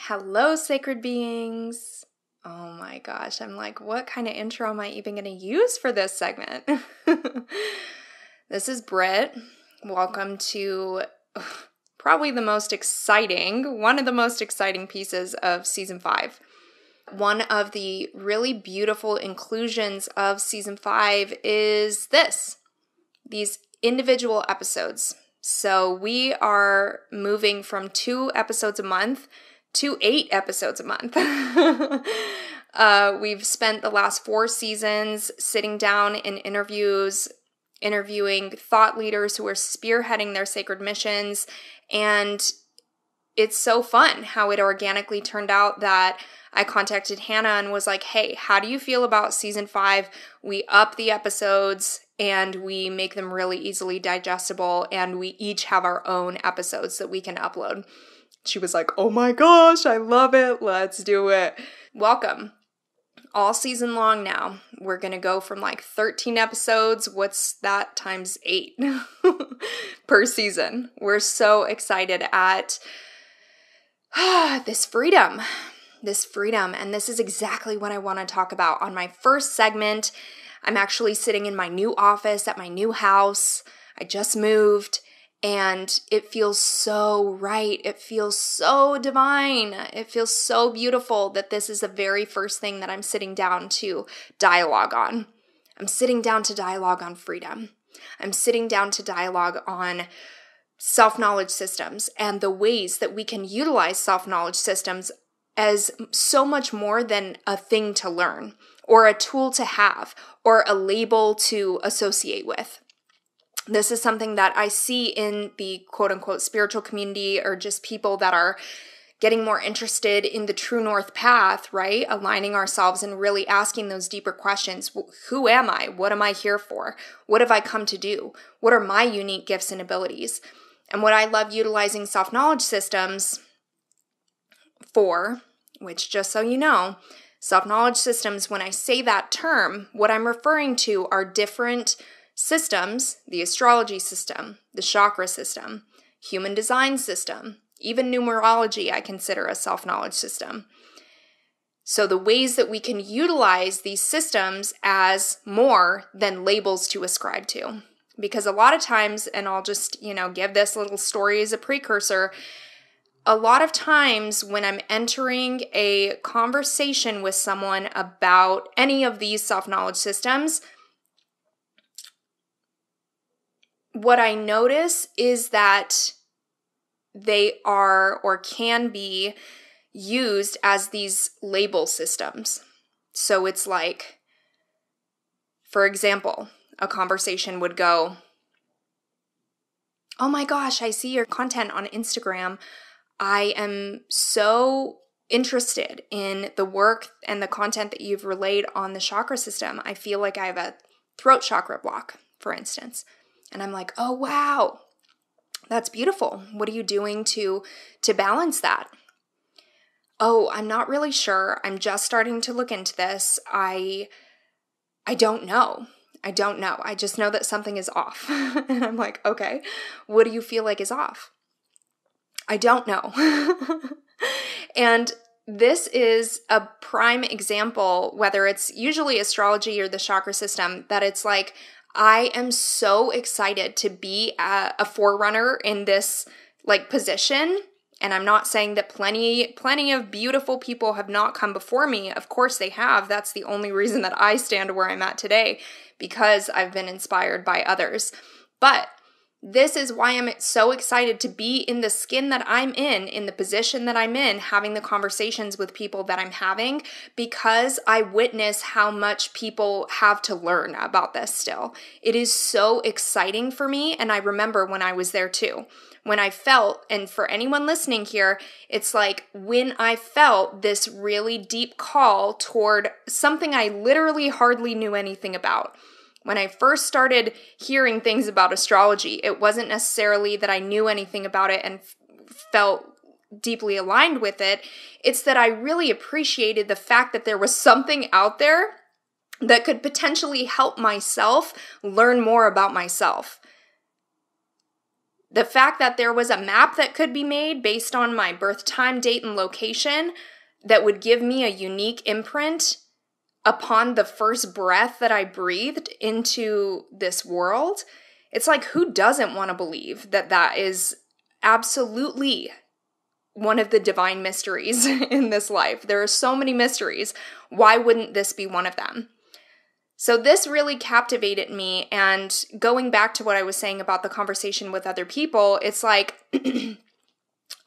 Hello, sacred beings. Oh my gosh, I'm like, what kind of intro am I even going to use for this segment? This is Britt. Welcome to probably one of the most exciting pieces of season 5. One of the really beautiful inclusions of season 5 is these individual episodes. So we are moving from 2 episodes a month to 8 episodes a month. We've spent the last 4 seasons sitting down in interviewing thought leaders who are spearheading their sacred missions, and it's so fun how it organically turned out that I contacted Hannah and was like, hey, how do you feel about season 5? We up the episodes and we make them really easily digestible, and we each have our own episodes that we can upload. She was like, oh my gosh, I love it. Let's do it. Welcome. All season long now. We're going to go from like 13 episodes. What's that times 8 per season? We're so excited at this freedom. And this is exactly what I want to talk about on my first segment. I'm actually sitting in my new office at my new house. I just moved. And it feels so right. It feels so divine. It feels so beautiful that this is the very first thing that I'm sitting down to dialogue on. I'm sitting down to dialogue on freedom. I'm sitting down to dialogue on self-knowledge systems and the ways that we can utilize self-knowledge systems as so much more than a thing to learn or a tool to have or a label to associate with. This is something that I see in the quote-unquote spiritual community, or just people that are getting more interested in the true north path, right? Aligning ourselves and really asking those deeper questions. Who am I? What am I here for? What have I come to do? What are my unique gifts and abilities? And what I love utilizing self-knowledge systems for, which just so you know, self-knowledge systems, when I say that term, what I'm referring to are different systems: the astrology system, the chakra system, human design system, even numerology I consider a self-knowledge system. So the ways that we can utilize these systems as more than labels to ascribe to. Because a lot of times, and I'll just, give this little story as a precursor, a lot of times when I'm entering a conversation with someone about any of these self-knowledge systems, what I notice is that they are or can be used as these label systems. So it's like, for example, a conversation would go, oh my gosh, I see your content on Instagram. I am so interested in the work and the content that you've relayed on the chakra system. I feel like I have a throat chakra block, for instance. And I'm like, oh, wow, that's beautiful. What are you doing to balance that? Oh, I'm not really sure. I'm just starting to look into this. I don't know. I just know that something is off. And I'm like, okay, what do you feel like is off? I don't know. And this is a prime example, whether it's usually astrology or the chakra system, that it's like, I am so excited to be a forerunner in this position. And I'm not saying that plenty of beautiful people have not come before me. Of course they have. That's the only reason that I stand where I'm at today, because I've been inspired by others. But this is why I'm so excited to be in the skin that I'm in the position that I'm in, having the conversations with people that I'm having, because I witness how much people have to learn about this still. It is so exciting for me, and I remember when I was there too. When I felt, and for anyone listening here, it's like when I felt this really deep call toward something I literally hardly knew anything about. When I first started hearing things about astrology, it wasn't necessarily that I knew anything about it and felt deeply aligned with it. It's that I really appreciated the fact that there was something out there that could potentially help myself learn more about myself. The fact that there was a map that could be made based on my birth time, date, and location that would give me a unique imprint upon the first breath that I breathed into this world, it's like, who doesn't want to believe that that is absolutely one of the divine mysteries in this life? There are so many mysteries. Why wouldn't this be one of them? So this really captivated me, and going back to what I was saying about the conversation with other people, it's like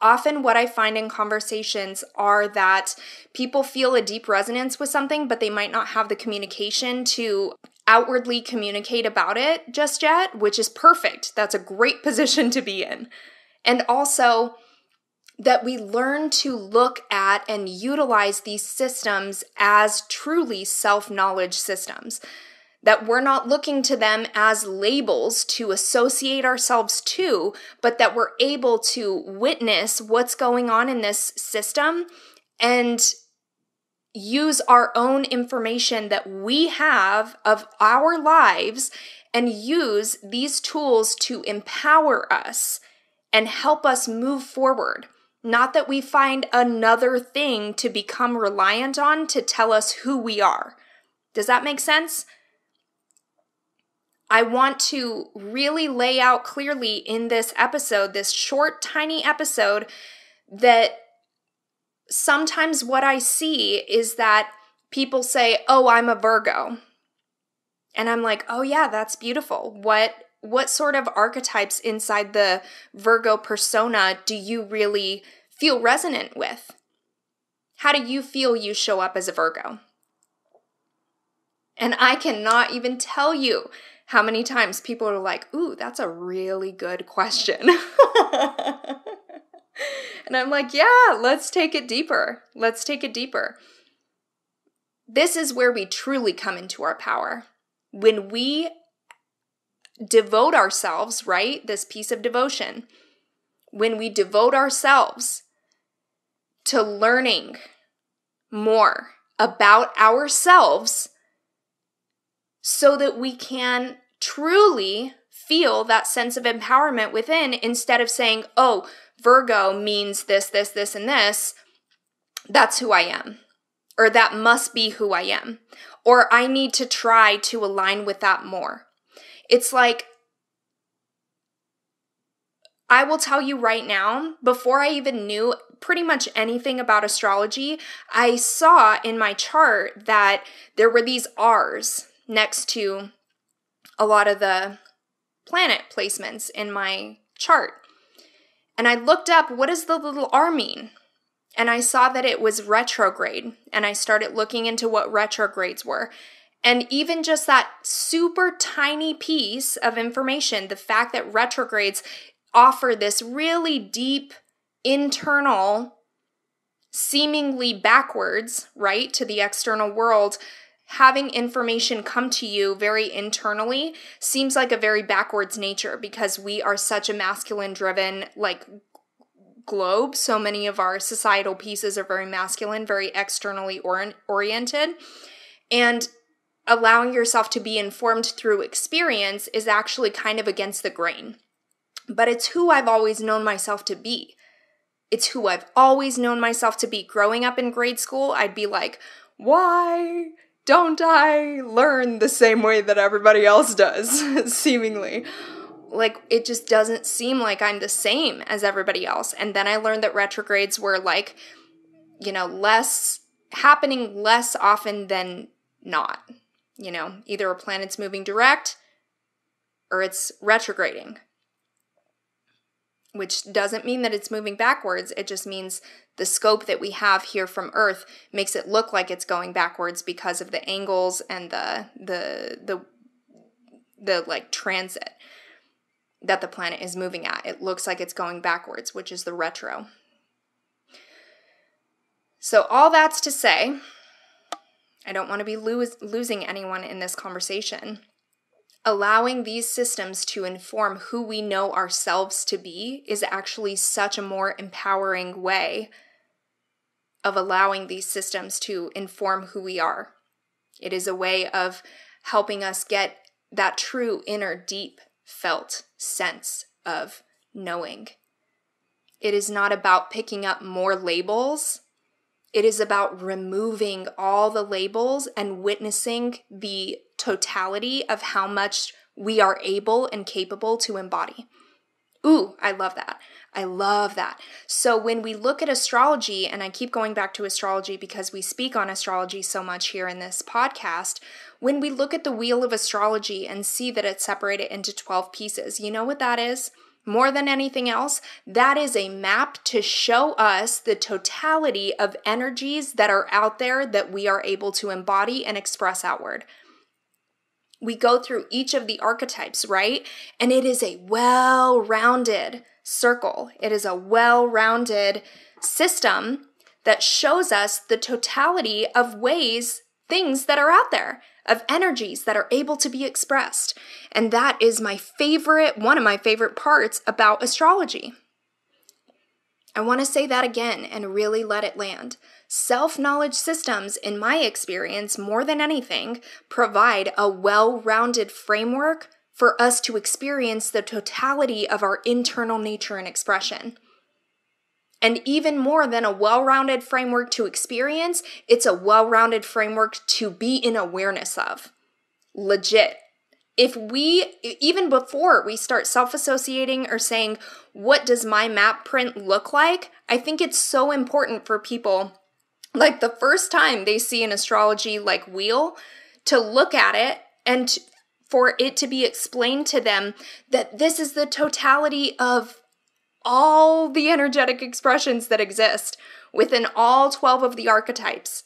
often what I find in conversations are that people feel a deep resonance with something, but they might not have the communication to outwardly communicate about it just yet, which is perfect. That's a great position to be in. And also that we learn to look at and utilize these systems as truly self-knowledge systems. That we're not looking to them as labels to associate ourselves to, but that we're able to witness what's going on in this system and use our own information that we have of our lives and use these tools to empower us and help us move forward. Not that we find another thing to become reliant on to tell us who we are. Does that make sense? I want to really lay out clearly in this episode, this short, tiny episode, that sometimes what I see is that people say, oh, I'm a Virgo. And I'm like, oh yeah, that's beautiful. What sort of archetypes inside the Virgo persona do you really feel resonant with? How do you feel you show up as a Virgo? And I cannot even tell you how many times people are like, ooh, that's a really good question. And I'm like, yeah, let's take it deeper. Let's take it deeper. This is where we truly come into our power. When we devote ourselves, right? This piece of devotion. When we devote ourselves to learning more about ourselves so that we can truly feel that sense of empowerment within, instead of saying, oh, Virgo means this, this, this, and this. That's who I am. Or that must be who I am. Or I need to try to align with that more. It's like, I will tell you right now, before I even knew pretty much anything about astrology, I saw in my chart that there were these R's next to a lot of the planet placements in my chart. And I looked up, what does the little R mean? And I saw that it was retrograde. And I started looking into what retrogrades were. And even just that super tiny piece of information, the fact that retrogrades offer this really deep, internal, seemingly backwards, right, to the external world, having information come to you very internally seems like a very backwards nature, because we are such a masculine-driven, globe. So many of our societal pieces are very masculine, very externally oriented. And allowing yourself to be informed through experience is actually kind of against the grain. But it's who I've always known myself to be. It's who I've always known myself to be. Growing up in grade school, I'd be like, why don't I learn the same way that everybody else does, seemingly? Like, it just doesn't seem like I'm the same as everybody else. And then I learned that retrogrades were happening less often than not. Either a planet's moving direct or it's retrograding. Which doesn't mean that it's moving backwards. It just means the scope that we have here from Earth makes it look like it's going backwards because of the angles and the transit that the planet is moving at. It looks like it's going backwards, which is the retro. So all that's to say, I don't want to be losing anyone in this conversation. Allowing these systems to inform who we know ourselves to be is actually such a more empowering way of allowing these systems to inform who we are. It is a way of helping us get that true inner deep felt sense of knowing. It is not about picking up more labels. It is about removing all the labels and witnessing the totality of how much we are able and capable to embody. Ooh, I love that. I love that. So when we look at astrology, and I keep going back to astrology because we speak on astrology so much here in this podcast, when we look at the wheel of astrology and see that it's separated into 12 pieces, you know what that is? More than anything else, that is a map to show us the totality of energies that are out there that we are able to embody and express outward. We go through each of the archetypes, right? And it is a well-rounded circle. It is a well-rounded system that shows us the totality of ways, things that are out there, of energies that are able to be expressed. And that is one of my favorite parts about astrology. I want to say that again and really let it land. Self-knowledge systems, in my experience, more than anything, provide a well-rounded framework for us to experience the totality of our internal nature and expression. And even more than a well-rounded framework to experience, it's a well-rounded framework to be in awareness of. Legit. Even before we start self-associating or saying, what does my map print look like? I think it's so important for people, like the first time they see an astrology like wheel, to look at it and for it to be explained to them that this is the totality of all the energetic expressions that exist within all 12 of the archetypes.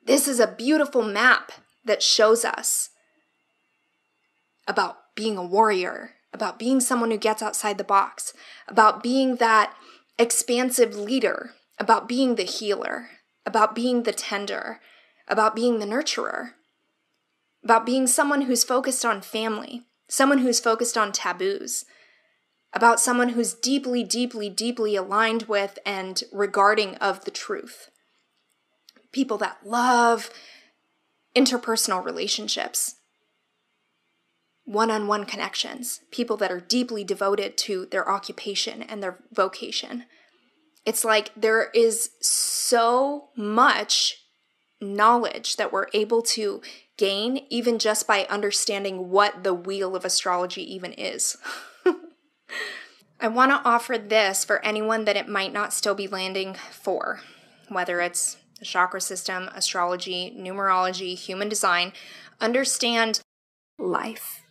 This is a beautiful map that shows us about being a warrior, about being someone who gets outside the box, about being that expansive leader, about being the healer, about being the tender, about being the nurturer, about being someone who's focused on family, someone who's focused on taboos, about someone who's deeply, deeply, deeply aligned with and regarding of the truth. People that love interpersonal relationships, one-on-one connections, people that are deeply devoted to their occupation and their vocation. It's like there is so much knowledge that we're able to gain even just by understanding what the wheel of astrology even is. I want to offer this for anyone that it might not still be landing for, whether it's the chakra system, astrology, numerology, human design. Understand life.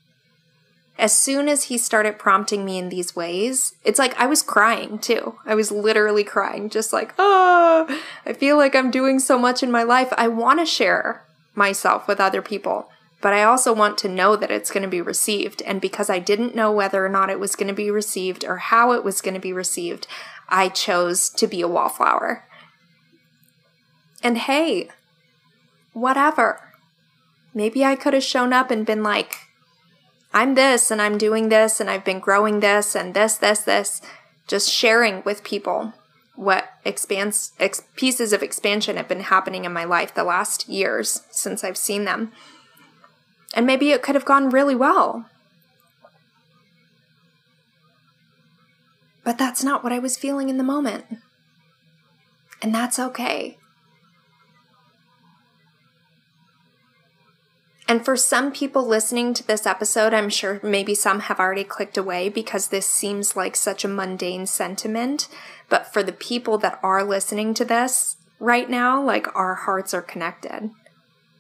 As soon as he started prompting me in these ways, it's like I was crying too. I was literally crying, just like, oh, I feel like I'm doing so much in my life. I want to share myself with other people, but I also want to know that it's going to be received. And because I didn't know whether or not it was going to be received or how it was going to be received, I chose to be a wallflower. And hey, whatever. Maybe I could have shown up and been like, I'm this and I'm doing this and I've been growing this and this, just sharing with people what pieces of expansion have been happening in my life the last years since I've seen them. And maybe it could have gone really well. But that's not what I was feeling in the moment. And that's okay. And for some people listening to this episode, I'm sure maybe some have already clicked away because this seems like such a mundane sentiment. But for the people that are listening to this right now, like our hearts are connected.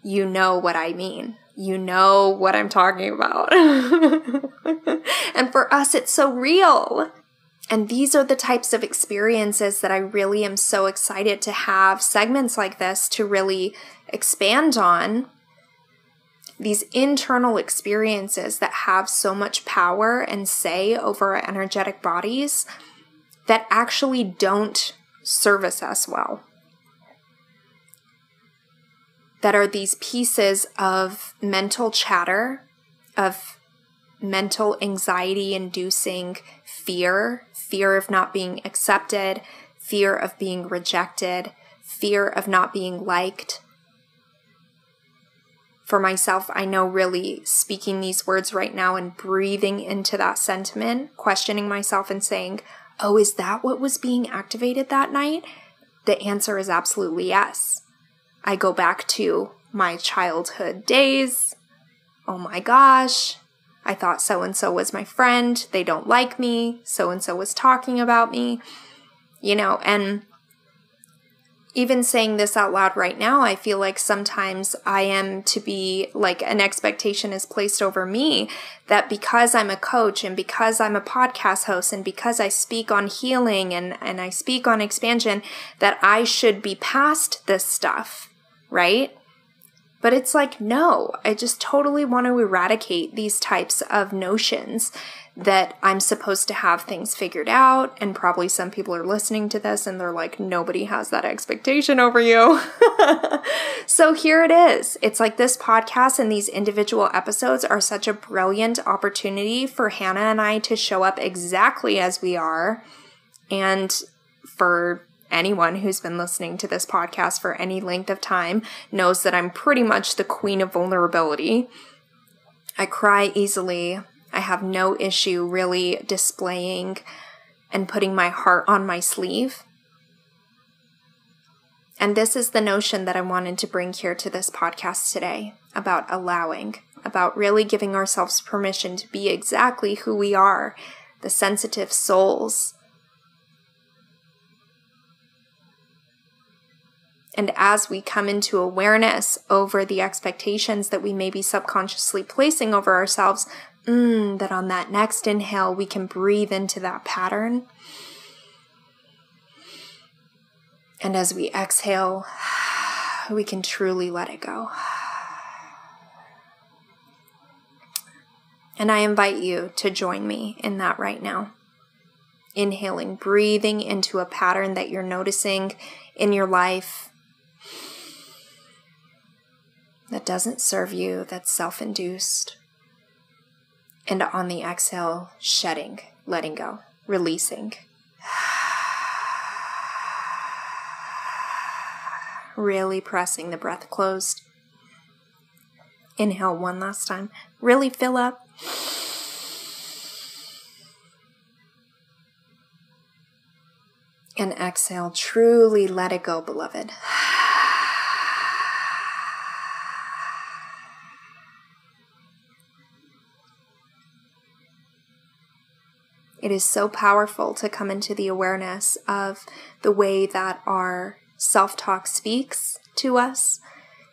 You know what I mean. You know what I'm talking about. And for us, it's so real. And these are the types of experiences that I really am so excited to have segments like this to really expand on. These internal experiences that have so much power and say over our energetic bodies that actually don't service us well. That are these pieces of mental chatter, of mental anxiety-inducing fear of not being accepted, fear of being rejected, fear of not being liked, For myself, I know really speaking these words right now and breathing into that sentiment, questioning myself and saying, oh, is that what was being activated that night? The answer is absolutely yes. I go back to my childhood days. Oh my gosh, I thought so-and-so was my friend. They don't like me. So-and-so was talking about me. And even saying this out loud right now, I feel like sometimes I am to be like an expectation is placed over me that because I'm a coach and because I'm a podcast host and because I speak on healing and I speak on expansion, that I should be past this stuff, right? But it's like, no, I just totally want to eradicate these types of notions that I'm supposed to have things figured out. And probably some people are listening to this and they're like, nobody has that expectation over you. So here it is. It's like this podcast and these individual episodes are such a brilliant opportunity for Hannah and I to show up exactly as we are. And for anyone who's been listening to this podcast for any length of time knows that I'm pretty much the queen of vulnerability. I cry easily. I have no issue really displaying and putting my heart on my sleeve. And this is the notion that I wanted to bring here to this podcast today about allowing, about really giving ourselves permission to be exactly who we are, the sensitive souls. And as we come into awareness over the expectations that we may be subconsciously placing over ourselves, that on that next inhale, we can breathe into that pattern. And as we exhale, we can truly let it go. And I invite you to join me in that right now. Inhaling, breathing into a pattern that you're noticing in your life that doesn't serve you, that's self-induced. And on the exhale, shedding, letting go, releasing. Really pressing the breath closed. Inhale one last time. Really fill up. And exhale, truly let it go, beloved. It is so powerful to come into the awareness of the way that our self-talk speaks to us,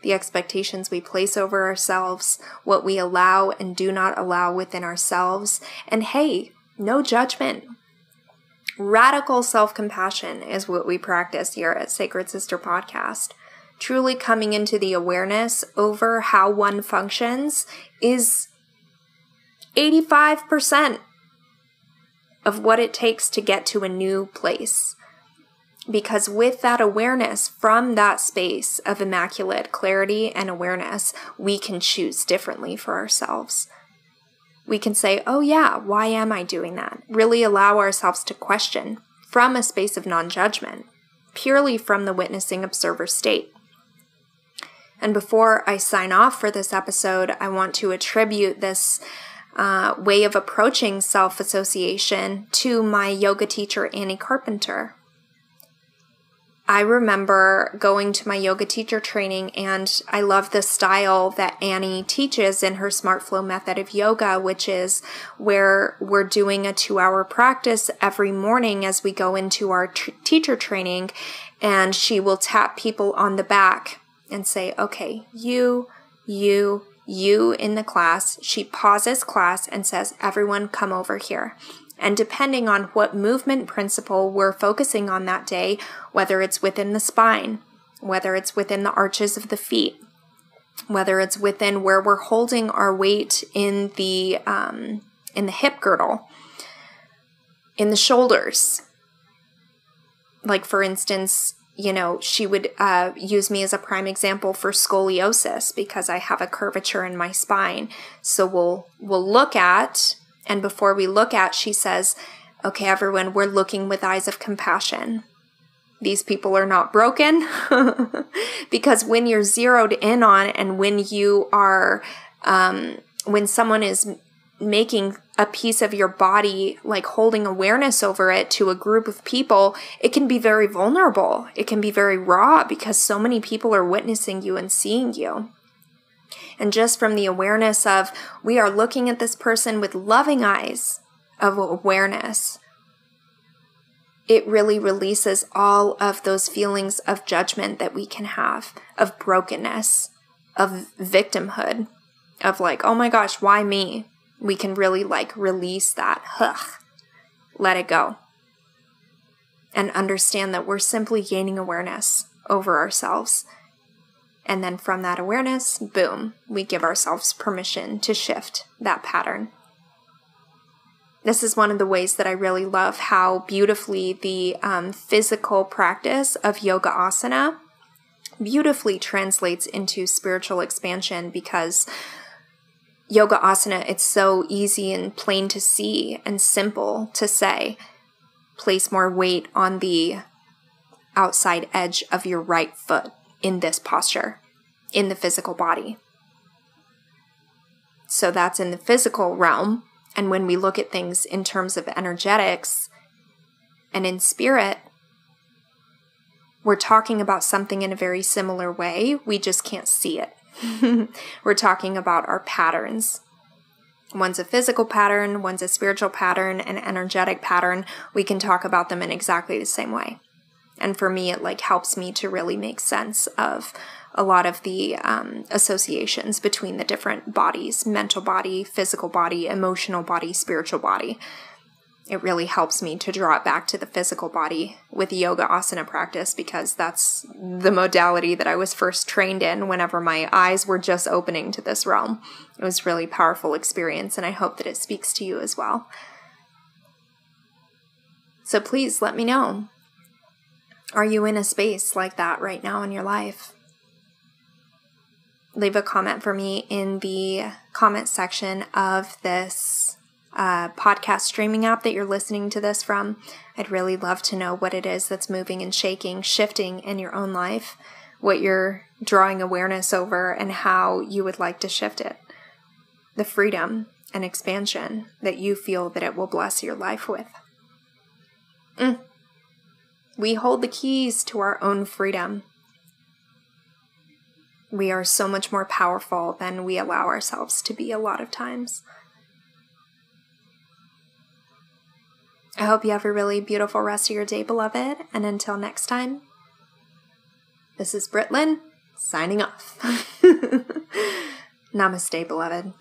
the expectations we place over ourselves, what we allow and do not allow within ourselves. And hey, no judgment. Radical self-compassion is what we practice here at Sacred Sister Podcast. Truly coming into the awareness over how one functions is 85% of what it takes to get to a new place. Because with that awareness, from that space of immaculate clarity and awareness, we can choose differently for ourselves. We can say, oh yeah, why am I doing that? Really allow ourselves to question from a space of non-judgment, purely from the witnessing observer state. And before I sign off for this episode, I want to attribute this way of approaching self-association to my yoga teacher, Annie Carpenter. I remember going to my yoga teacher training, and I love the style that Annie teaches in her Smart Flow method of yoga, which is where we're doing a 2-hour practice every morning as we go into our teacher training, and she will tap people on the back and say, okay, you in the class. She pauses class and says, everyone come over here. And depending on what movement principle we're focusing on that day, whether it's within the spine, whether it's within the arches of the feet, whether it's within where we're holding our weight in the hip girdle, in the shoulders. Like for instance, she would use me as a prime example for scoliosis because I have a curvature in my spine. So we'll look at, and before we look at, she says, okay, everyone, we're looking with eyes of compassion. these people are not broken. Because when you're zeroed in on, and when you are, when someone is making a piece of your body, like holding awareness over it to a group of people, it can be very vulnerable. It can be very raw because so many people are witnessing you and seeing you. And just from the awareness of, we are looking at this person with loving eyes of awareness, it really releases all of those feelings of judgment that we can have, of brokenness, of victimhood, of like, oh my gosh, why me? We can really like release that, let it go. And understand that we're simply gaining awareness over ourselves. And then from that awareness, boom, we give ourselves permission to shift that pattern. This is one of the ways that I really love how beautifully the physical practice of yoga asana beautifully translates into spiritual expansion, because yoga asana, it's so easy and plain to see and simple to say, place more weight on the outside edge of your right foot in this posture, in the physical body. So that's in the physical realm. And when we look at things in terms of energetics and in spirit, we're talking about something in a very similar way. We just can't see it. We're talking about our patterns. One's a physical pattern, one's a spiritual pattern, an energetic pattern. We can talk about them in exactly the same way. And for me, it like helps me to really make sense of a lot of the associations between the different bodies: mental body, physical body, emotional body, spiritual body. It really helps me to draw it back to the physical body with yoga asana practice, because that's the modality that I was first trained in whenever my eyes were just opening to this realm. It was a really powerful experience, and I hope that it speaks to you as well. So please let me know. Are you in a space like that right now in your life? Leave a comment for me in the comment section of this podcast streaming app that you're listening to this from. I'd really love to know what it is that's moving and shaking, shifting in your own life, what you're drawing awareness over, and how you would like to shift it. The freedom and expansion that you feel that it will bless your life with. We hold the keys to our own freedom. We are so much more powerful than we allow ourselves to be a lot of times. I hope you have a really beautiful rest of your day, beloved. And until next time, this is Britlin signing off. Namaste, beloved.